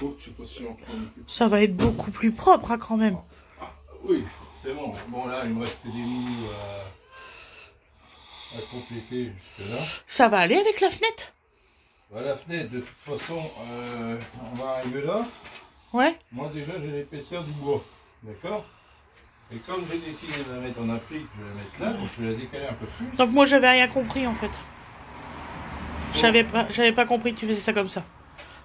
Je sais pas si j'en prends une. Ça va être beaucoup plus propre hein, quand même. Ah, oui, c'est bon. Bon là, il me reste que des mous à compléter jusque là. Ça va aller avec la fenêtre? Bah, la fenêtre, de toute façon, on va arriver là. Ouais. Moi déjà, j'ai l'épaisseur du bois. D'accord? Et comme j'ai décidé de la mettre en Afrique, je vais la mettre là, donc je vais la décaler un peu plus. Donc moi j'avais rien compris en fait. J'avais pas compris que tu faisais ça comme ça.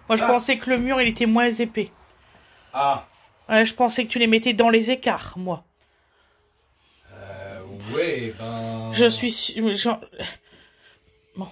Moi je pensais que le mur il était moins épais. Ah. Ouais, je pensais que tu les mettais dans les écarts, moi. Ouais, ben... Je suis sûr... Bon.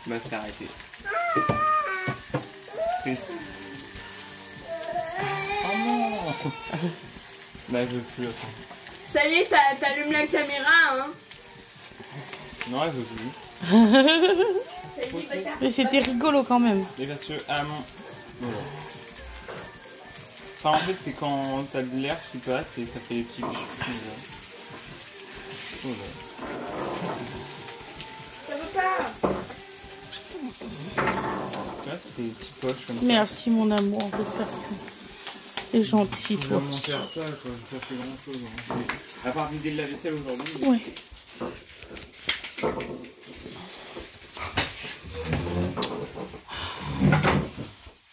Bah c'est arrêté. Oh non. Bah je veux plus. Ça y est, t'allumes la caméra, hein. Non, elle veut plus. Mais c'était rigolo quand même. Et parce que voilà. Enfin en fait c'est quand t'as de l'air qui passe et ça fait des petits voilà. Ça veut pas. Là c'est des petits poches comme ça. Merci mon amour, on peut faire tout. C'est gentil Je vais toi. vraiment faire ça quoi, ça fait grand chose. Hein. À part vider de la vaisselle aujourd'hui. Ouais.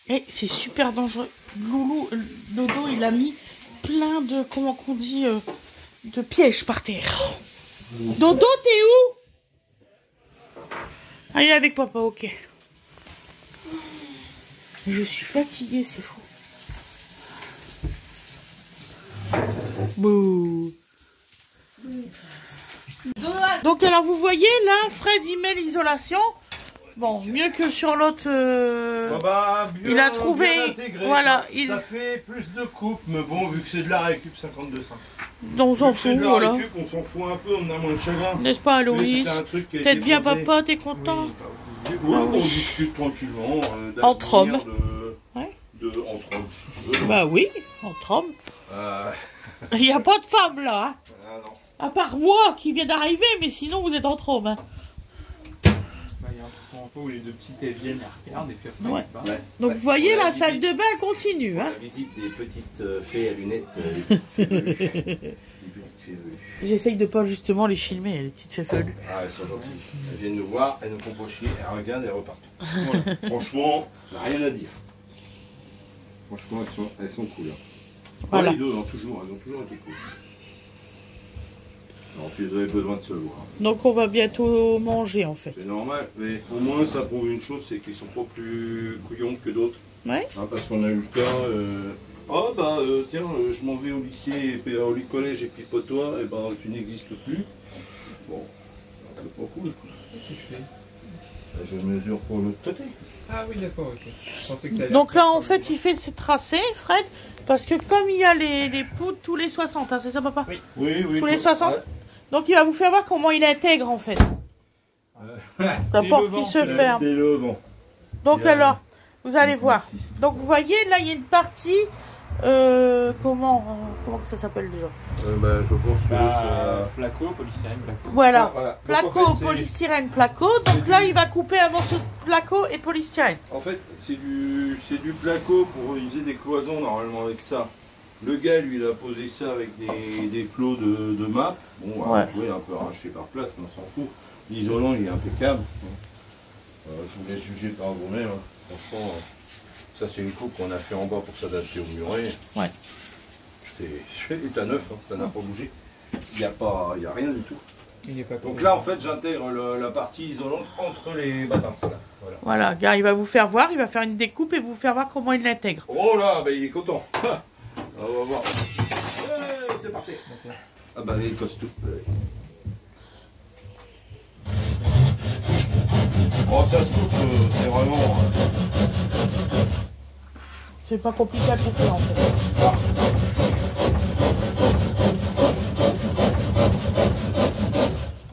Et c'est super dangereux. Loulou, Dodo, il a mis plein de, comment qu'on dit, de pièges par terre. Dodo, t'es où? Ah, il est avec papa, ok. Je suis fatiguée, c'est fou. Bouh. Donc alors vous voyez là, Fred il met l'isolation. Bon, mieux que sur l'autre. Il a trouvé. Voilà. Ça fait plus de coupe, mais bon, vu que c'est de la récup 52 cents. Donc on s'en fout, voilà. Récup, on s'en fout un peu, on a moins de chagrin. N'est-ce pas, Aloïs? Peut-être bien, papa, t'es content? Oui, on discute tranquillement. Entre hommes. Ouais. Entre hommes. Bah oui, entre hommes. Il n'y a pas de femme là. Hein. Ah non. À part moi qui vient d'arriver, mais sinon vous êtes entre hommes. Hein. Bah, il y a un point où les deux petites elles viennent, elles regardent et puis après. Ouais. Donc vous voyez, la salle de bain continue. Hein. La visite des petites fées à lunettes. Les petites fées velues. J'essaye de pas justement les filmer, les petites fées velues. Ah, elles sont gentilles. Elles viennent nous voir, elles nous font pas chier, elles regardent et elles repartent. Voilà. Franchement, rien à dire. Franchement, elles sont cool. Hein. Voilà. Les deux, elles ont toujours été cool. Alors, puis vous avez besoin de se voir. Donc on va bientôt manger en fait. C'est normal, mais au moins ça prouve une chose, c'est qu'ils sont pas plus couillons que d'autres. Ouais. Hein, parce qu'on a eu le cas, oh bah tiens, je m'en vais au lycée, et au collège et puis pas toi, et ben tu n'existes plus. Bon, c'est pas cool. Qu'est-ce que tu fais? Je mesure pour l'autre côté. Ah oui d'accord, ok. Je pensais que Donc là en fait il fait ses tracés, Fred, parce que comme il y a les poudres tous les 60, hein, c'est ça papa? Oui. Oui. Tous les 60. Ouais. Donc il va vous faire voir comment il intègre en fait. La porte qui se ferme. C'est le vent. Donc alors, vous allez voir. Donc vous voyez là il y a une partie Comment que ça s'appelle déjà? Bah, je pense que Placo, polystyrène, placo. Voilà. voilà. Placo, Donc, en fait, polystyrène, placo. Donc là, il va couper avant ce placo et polystyrène. En fait, c'est du placo pour utiliser des cloisons normalement avec ça. Le gars, lui, il a posé ça avec des clos de map. Bon, Ouais. vous pouvez un peu arraché par place, mais on s'en fout. L'isolant, il est impeccable. Je vous laisse juger par vous-même. Hein. Franchement, ça, c'est une coupe qu'on a fait en bas pour s'adapter au muret. Ouais. C'est état neuf, hein, ça n'a pas bougé. Il n'y a rien du tout. Il est pas Donc là, en fait, j'intègre la partie isolante entre les battants. Là. Voilà. Voilà, gars, il va vous faire voir, il va faire une découpe et vous faire voir comment il l'intègre. Oh là, bah, il est content. On va voir. Ouais, c'est parti. Ah bah, il coste tout. Oh, ça se coupe, c'est vraiment... C'est pas compliqué à couper en fait.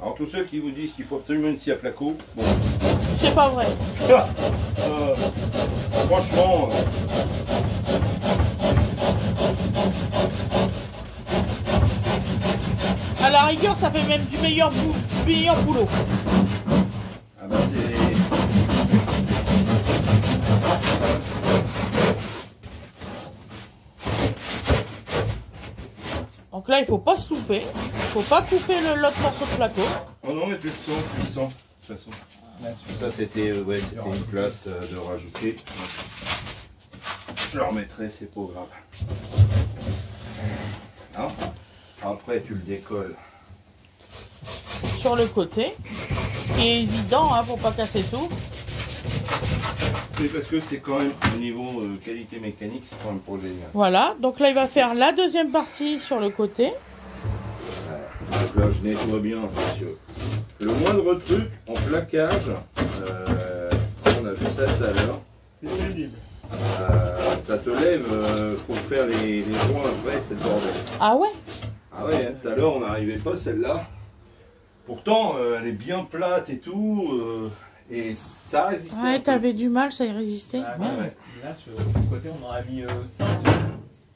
Alors, tous ceux qui vous disent qu'il faut absolument une scie à placo, bon... C'est pas vrai. Franchement... À la rigueur, ça fait même du meilleur boulot. Ah bah, c'est... Donc là, il faut pas se louper. Il faut pas couper l'autre morceau de placo. Oh non, mais tu le sens, de toute façon. Ça, c'était une place de rajouter. Je le remettrai, c'est pas grave. Hein? Après, tu le décolles. Sur le côté. Ce qui est évident, hein, pour pas casser tout. C'est parce que c'est quand même, au niveau qualité mécanique, c'est quand même pas génial. Voilà. Donc là, il va faire la deuxième partie sur le côté. Donc là, je nettoie bien, parce que le moindre truc en plaquage, on a vu ça tout à l'heure. C'est pénible. Ça te lève, faut faire les joints après, c'est le bordel. Ah ouais? Ah ouais, hein, tout à l'heure on n'arrivait pas celle-là. Pourtant elle est bien plate et tout, et ça résistait. Ouais, t'avais du mal, ça y résistait. Ah, Merde. ouais. Là, sur le côté, on en a mis 5.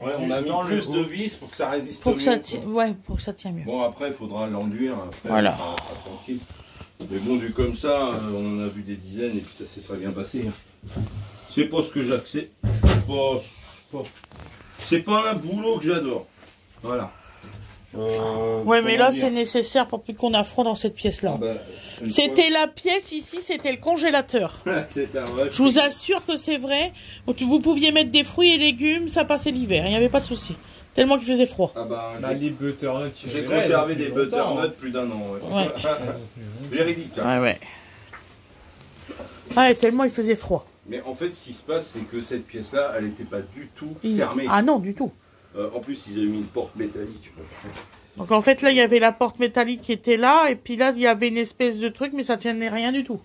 Ouais, on a mis Dans le plus haut. de vis pour que ça résiste Pour que ça mieux, tient, quoi. ouais, pour que ça tient mieux. Bon après il faudra l'enduire, après Voilà. on sera tranquille. Mais bon, du comme ça, on en a vu des dizaines et puis ça s'est très bien passé. Hein. C'est pas ce que j'accepte. C'est pas un boulot que j'adore. Voilà. Ouais, mais là, c'est nécessaire pour plus qu'on affronte dans cette pièce-là. C'était la pièce ici, c'était le congélateur. C'est un vrai. Je vous assure que c'est vrai. Vous pouviez mettre des fruits et légumes, ça passait l'hiver, il n'y avait pas de souci. Tellement qu'il faisait froid. Ah bah, Bah, les butternuts. j'ai conservé des butternuts plus d'un an. Ouais. Ouais. Véridique. Hein. Ouais. Ouais, tellement il faisait froid. Mais en fait, ce qui se passe, c'est que cette pièce-là, elle n'était pas du tout fermée. Ah non, du tout. En plus, ils avaient mis une porte métallique. Donc en fait, là, il y avait la porte métallique qui était là, et puis là, il y avait une espèce de truc, mais ça tenait rien du tout.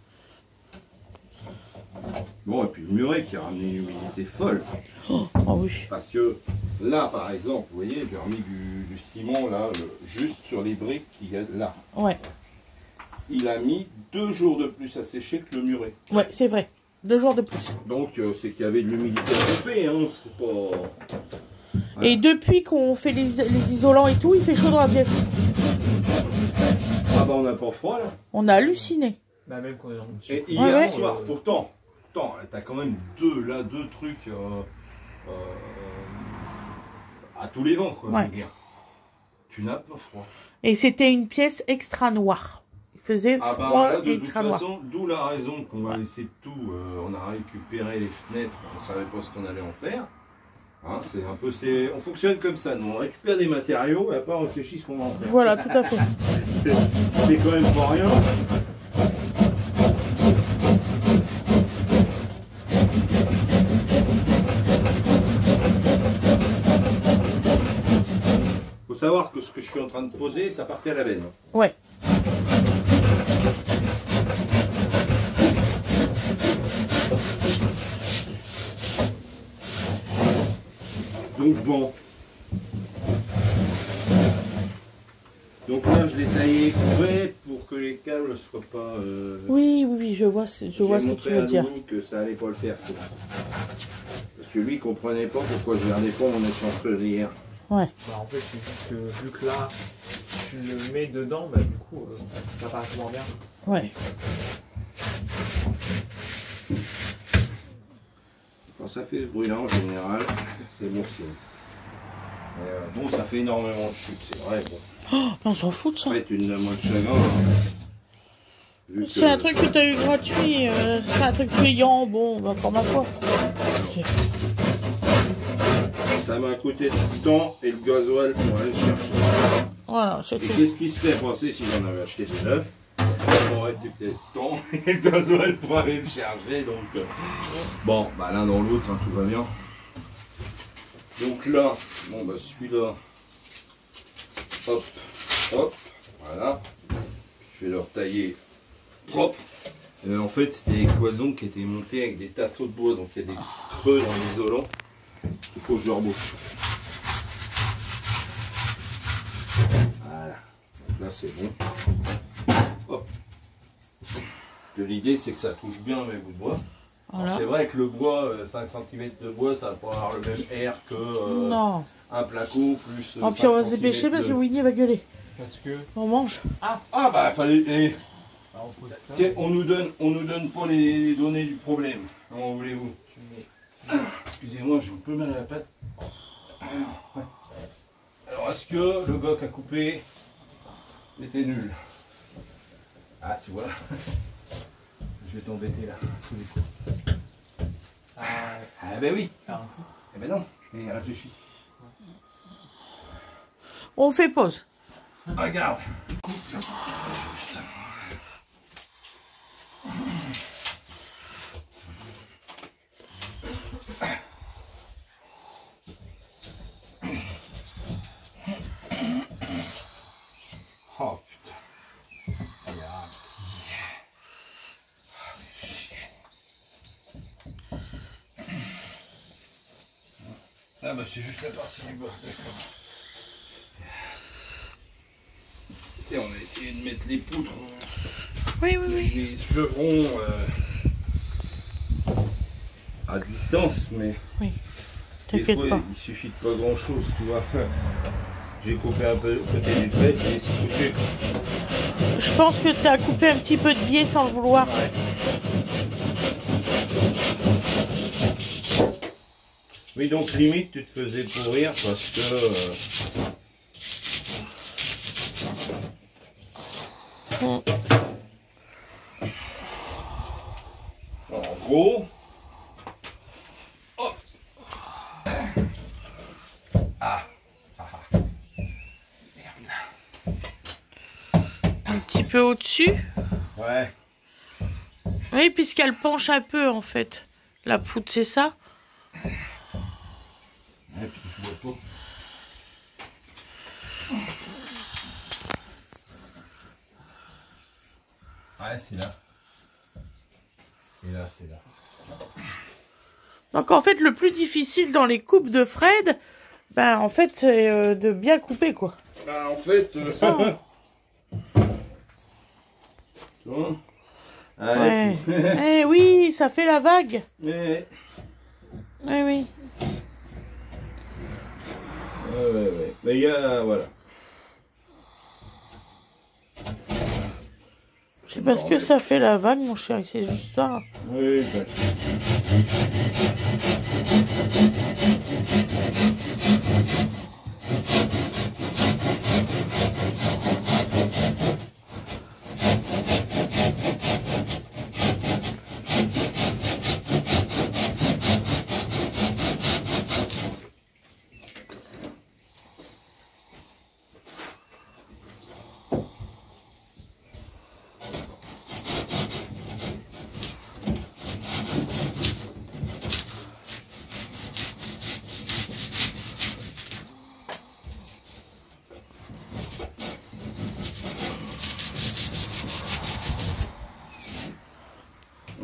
Bon, et puis le muret qui a ramené une humidité folle. Oh oui. Parce que là, par exemple, vous voyez, j'ai remis du ciment là, juste sur les briques qu'il y a là. Ouais. Il a mis 2 jours de plus à sécher que le muret. Ouais, c'est vrai. 2 jours de plus. Donc c'est qu'il y avait de l'humidité à couper, hein. C'est pas... Voilà. Et depuis qu'on fait les isolants et tout, il fait chaud dans la pièce. Ah bah on n'a pas froid là. On a halluciné. Bah, même quand on est en dessous. Et hier ouais. soir, pourtant, t'as quand même deux trucs à tous les vents, quoi. Ouais. Je veux dire. Tu n'as pas froid. Et c'était une pièce extra noire. Il faisait Ah bah froid là, et de toute extra noir. façon, d'où la raison qu'on a laissé tout. On a récupéré les fenêtres, on ne savait pas ce qu'on allait en faire. Hein, c'est un peu, on fonctionne comme ça. Nous, on récupère des matériaux et après on réfléchit ce qu'on va en faire. Voilà, tout à fait. C'est quand même pas rien. Faut savoir que ce que je suis en train de poser, ça partait à la veine. Ouais. Donc bon. Donc là, je l'ai taillé exprès pour que les câbles ne soient pas... Oui, je vois ce que tu veux dire. Que ça allait pas le faire, c'est que lui, il comprenait pas pourquoi je gardais pas mon échantillon hier. Ouais. Bah, en fait, c'est juste que vu que là, tu le mets dedans, bah du coup, ça passe moins bien. Ouais. Quand ça fait ce bruit-là, en général, c'est bon signe. Bon, ça fait énormément de chutes, c'est vrai. Bon. Oh, on s'en fout de ça. En fait, une moitié de chagrin. C'est un truc que t'as eu gratuit, c'est un truc payant, bon, bah, pour ma foi. Ça m'a coûté du temps et le gasoil pour aller le chercher. Voilà, c'est Et tout. qu'est-ce qui serait passé si j'en avais acheté des neufs? Ça aurait été peut-être temps et le gasoil pour aller le chercher. Donc, bon, bah l'un dans l'autre, hein, tout va bien. Donc là, bon bah celui-là, hop, hop, voilà. Je vais le retailler propre. En fait, c'était des cloisons qui étaient montées avec des tasseaux de bois, donc il y a des creux dans l'isolant. Il faut que je rebouche. Voilà. Donc là, c'est bon. Hop. L'idée, c'est que ça touche bien mes bouts de bois. Voilà. C'est vrai que le bois, 5 cm de bois, ça va pas avoir le même air que Non. un placo plus. Oh, puis on va se dépêcher parce que Winnie va gueuler. Parce que... On mange. Ah bah fallait. Alors, on pose ça, Tiens, on nous donne pas les données du problème. Comment voulez-vous? tu mets... Excusez-moi, j'ai un peu mal à la patte. Alors est-ce que le gars qui a coupé était nul? Ah tu vois. Je vais t'embêter là, tous les coups. Ah ben oui. faire un coup. Eh ben non, mais réfléchis. On fait pause. Regarde. Oh putain. Regarde. Ah bah c'est juste la partie du bas, d'accord. Tu sais, on a essayé de mettre les poutres, Oui, oui, oui. les chevrons à distance, mais des T'inquiète fois, pas. il suffit de pas grand chose, tu vois. J'ai coupé un peu côté du trait, et c'est coupé. Je pense que t'as coupé un petit peu de biais sans le vouloir. Ouais. Oui, donc limite, tu te faisais pourrir parce que... En gros... Hop. Un petit peu au-dessus. Ouais. Oui, puisqu'elle penche un peu en fait. La poutre, c'est ça? Et puis je vois pas. Ouais, c'est là. C'est là. Donc en fait, le plus difficile dans les coupes de Fred, ben en fait, c'est de bien couper quoi. Bah en fait... Ça. Tu vois? Ouais. Eh oui, ça fait la vague. Mais... Oui, oui. Ouais. Mais il y a... Voilà. C'est parce que ça fait la vague, mon chéri, c'est juste ça. Oui, bah.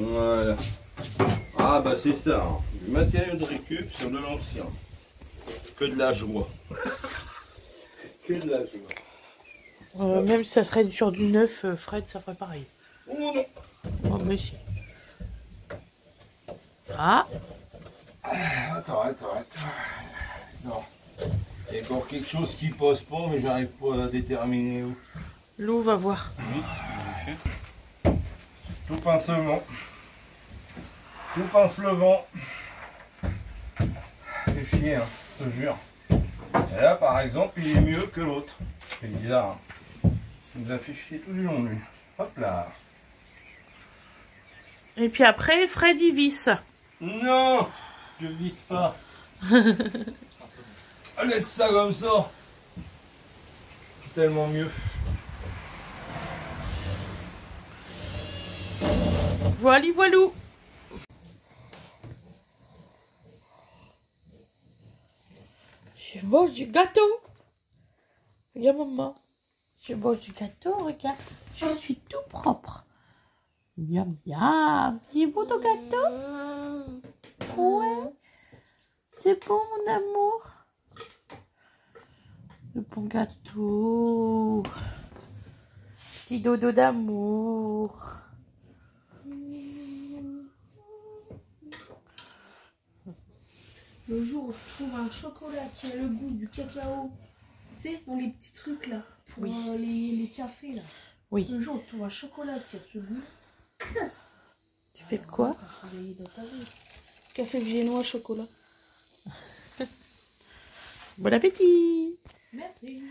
Voilà. Ah bah c'est ça, hein. Du matériau de récup sur de l'ancien. Que de la joie. Que de la joie. Même si ça serait sur du neuf, Fred, ça ferait pareil. Oh non. Oh, mais si. Ah, arrête. Non. Il y a encore quelque chose qui pose pas, mais j'arrive pas à déterminer où. Lou va voir. Oui, c'est ce que j'ai fait. Tout pincement. Tout pince le vent. C'est chier, hein, je te jure. Et là, par exemple, il est mieux que l'autre. C'est bizarre. Hein. Il nous a fait chier tout du long, lui. Hop là. Et puis après, Fred il visse. Non, je vise pas. Laisse ça comme ça. C'est tellement mieux. Voili voilou. Je mange du gâteau. Regarde maman. Je mange du gâteau, regarde. Je suis tout propre. Miam miam. Il est beau ton gâteau? Ouais. C'est bon mon amour. Le bon gâteau. Petit dodo d'amour. Le jour où je trouve un chocolat qui a le goût du cacao, tu sais, dans les petits trucs là, pour Oui. les cafés là. Oui. Le jour où tu trouves un chocolat qui a ce goût. Tu fais quoi? T'as travaillé dans ta vie. Café viennois chocolat. Bon appétit. Merci.